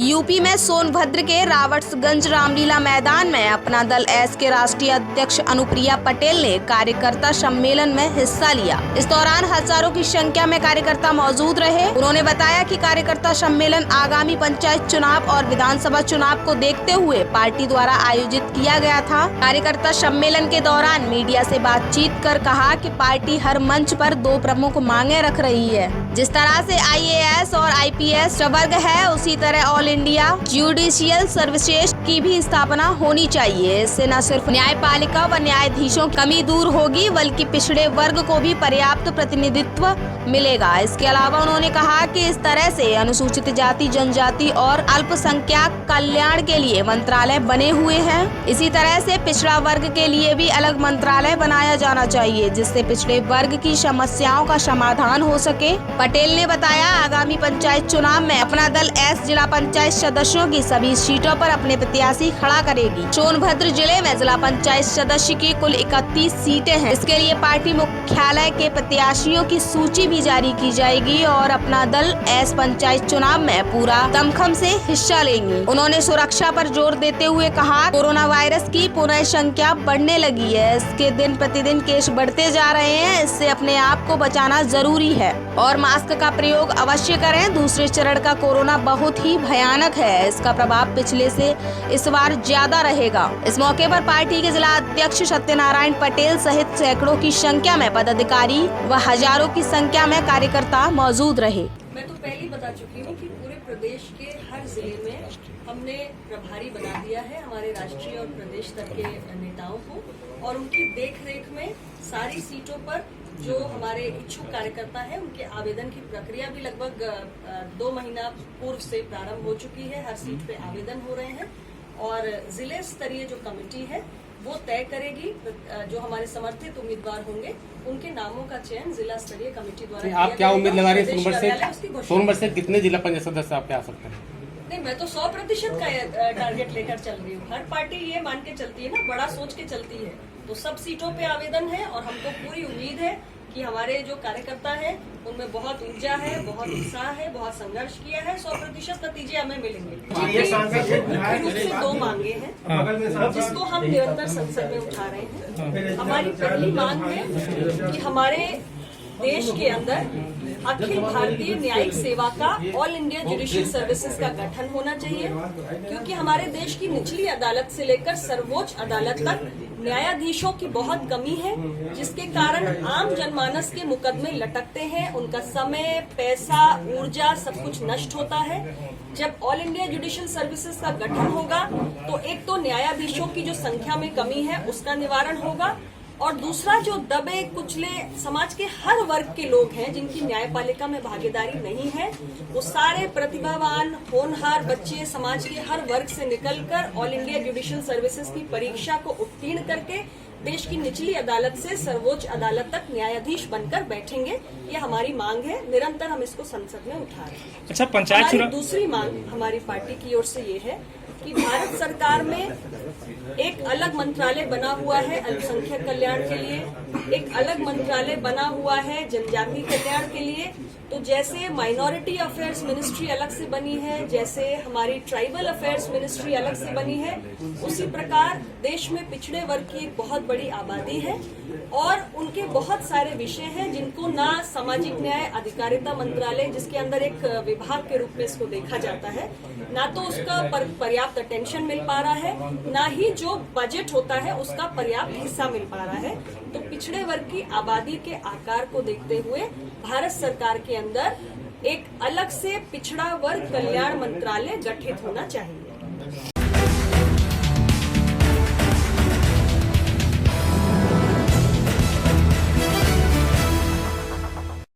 UP में सोनभद्र के रावटगंज रामलीला मैदान में अपना दल एस के राष्ट्रीय अध्यक्ष अनुप्रिया पटेल ने कार्यकर्ता सम्मेलन में हिस्सा लिया। इस दौरान हजारों की संख्या में कार्यकर्ता मौजूद रहे। उन्होंने बताया कि कार्यकर्ता सम्मेलन आगामी पंचायत चुनाव और विधानसभा चुनाव को देखते हुए पार्टी द्वारा आयोजित किया गया था। कार्यकर्ता सम्मेलन के दौरान मीडिया से बातचीत कर कहा कि पार्टी हर मंच पर 2 प्रमुख मांगे रख रही है। जिस तरह से IAS और IPS वर्ग है, उसी तरह ऑल इंडिया जुडिशियल सर्विसेज की भी स्थापना होनी चाहिए। इससे न सिर्फ न्यायपालिका व न्यायाधीशों की कमी दूर होगी, बल्कि पिछड़े वर्ग को भी पर्याप्त प्रतिनिधित्व मिलेगा। इसके अलावा उन्होंने कहा कि इस तरह से अनुसूचित जाति, जनजाति और अल्पसंख्यक कल्याण के लिए मंत्रालय बने हुए हैं। इसी तरह से पिछड़ा वर्ग के लिए भी अलग मंत्रालय बनाया जाना चाहिए, जिससे पिछड़े वर्ग की समस्याओं का समाधान हो सके। पटेल ने बताया, आगामी पंचायत चुनाव में अपना दल एस जिला पंचायत सदस्यों की सभी सीटों पर अपने प्रत्याशी खड़ा करेगी। सोनभद्र जिले में जिला पंचायत सदस्य की कुल 31 सीटें हैं। इसके लिए पार्टी मुख्यालय के प्रत्याशियों की सूची भी जारी की जाएगी और अपना दल एस पंचायत चुनाव में पूरा दमखम से हिस्सा लेंगे। उन्होंने सुरक्षा पर जोर देते हुए कहा, कोरोना वायरस की पुनः संख्या बढ़ने लगी है। इसके दिन प्रतिदिन केस बढ़ते जा रहे हैं। इससे अपने आप को बचाना जरूरी है और मास्क का प्रयोग अवश्य करें। दूसरे चरण का कोरोना बहुत ही भयानक है। इसका प्रभाव पिछले से इस बार ज्यादा रहेगा। इस मौके पर पार्टी के जिला अध्यक्ष सत्यनारायण पटेल सहित सैकड़ों की संख्या में पदाधिकारी व हजारों की संख्या में कार्यकर्ता मौजूद रहे। मैं तो पहले ही बता चुकी हूँ कि पूरे प्रदेश के हर जिले में हमने प्रभारी बना दिया है हमारे राष्ट्रीय और प्रदेश स्तर के नेताओं को, और उनकी देखरेख में सारी सीटों पर जो हमारे इच्छुक कार्यकर्ता हैं उनके आवेदन की प्रक्रिया भी लगभग 2 महीना पूर्व से प्रारंभ हो चुकी है। हर सीट पे आवेदन हो रहे हैं और जिले स्तरीय जो कमेटी है वो तय करेगी जो हमारे समर्थित उम्मीदवार होंगे उनके नामों का चयन जिला स्तरीय कमेटी द्वारा। आप क्या उम्मीद लगा रहे हैं? सोनभद्र से कितने जिला पंचायत सदस्य आपके आ सकते हैं? नहीं, मैं तो 100% का टारगेट लेकर चल रही हूँ। हर पार्टी ये मान के चलती है ना, बड़ा सोच के चलती है। तो सब सीटों पे आवेदन है और हमको पूरी उम्मीद है कि हमारे जो कार्यकर्ता हैं उनमें बहुत ऊर्जा है, बहुत उत्साह है, बहुत संघर्ष किया है। 100% नतीजे हमें मिलेंगे। मुख्य रूप से 2 मांगे हैं जिसको हम निरंतर संसद में उठा रहे हैं। हमारी पहली मांग है कि हमारे देश के अंदर अखिल भारतीय न्यायिक सेवा का ऑल इंडिया जुडिशियल सर्विसेज का गठन होना चाहिए, क्योंकि हमारे देश की निचली अदालत से लेकर सर्वोच्च अदालत तक न्यायाधीशों की बहुत कमी है, जिसके कारण आम जनमानस के मुकदमे लटकते हैं। उनका समय, पैसा, ऊर्जा सब कुछ नष्ट होता है। जब ऑल इंडिया जुडिशियल सर्विसेज का गठन होगा तो एक तो न्यायाधीशों की जो संख्या में कमी है उसका निवारण होगा, और दूसरा जो दबे कुचले समाज के हर वर्ग के लोग हैं जिनकी न्यायपालिका में भागीदारी नहीं है, वो सारे प्रतिभावान होनहार बच्चे समाज के हर वर्ग से निकलकर ऑल इंडिया जुडिशियल सर्विसेज की परीक्षा को उत्तीर्ण करके देश की निचली अदालत से सर्वोच्च अदालत तक न्यायाधीश बनकर बैठेंगे। ये हमारी मांग है, निरंतर हम इसको संसद में उठा रहे हैं। अच्छा, पंचायत चुनाव दूसरी मांग हमारी पार्टी की ओर से ये है कि भारत सरकार में एक अलग मंत्रालय बना हुआ है अल्पसंख्यक कल्याण के लिए, एक अलग मंत्रालय बना हुआ है जनजाति कल्याण के लिए। तो जैसे माइनॉरिटी अफेयर्स मिनिस्ट्री अलग से बनी है, जैसे हमारी ट्राइबल अफेयर्स मिनिस्ट्री अलग से बनी है, उसी प्रकार देश में पिछड़े वर्ग की एक बहुत बड़ी आबादी है और उनके बहुत सारे विषय हैं जिनको ना सामाजिक न्याय अधिकारिता मंत्रालय, जिसके अंदर एक विभाग के रूप में इसको देखा जाता है, ना तो उसका पर्याप्त अटेंशन मिल पा रहा है, ना ही जो बजट होता है उसका पर्याप्त हिस्सा मिल पा रहा है। तो पिछड़े वर्ग की आबादी के आकार को देखते हुए भारत सरकार के अंदर एक अलग से पिछड़ा वर्ग कल्याण मंत्रालय गठित होना चाहिए।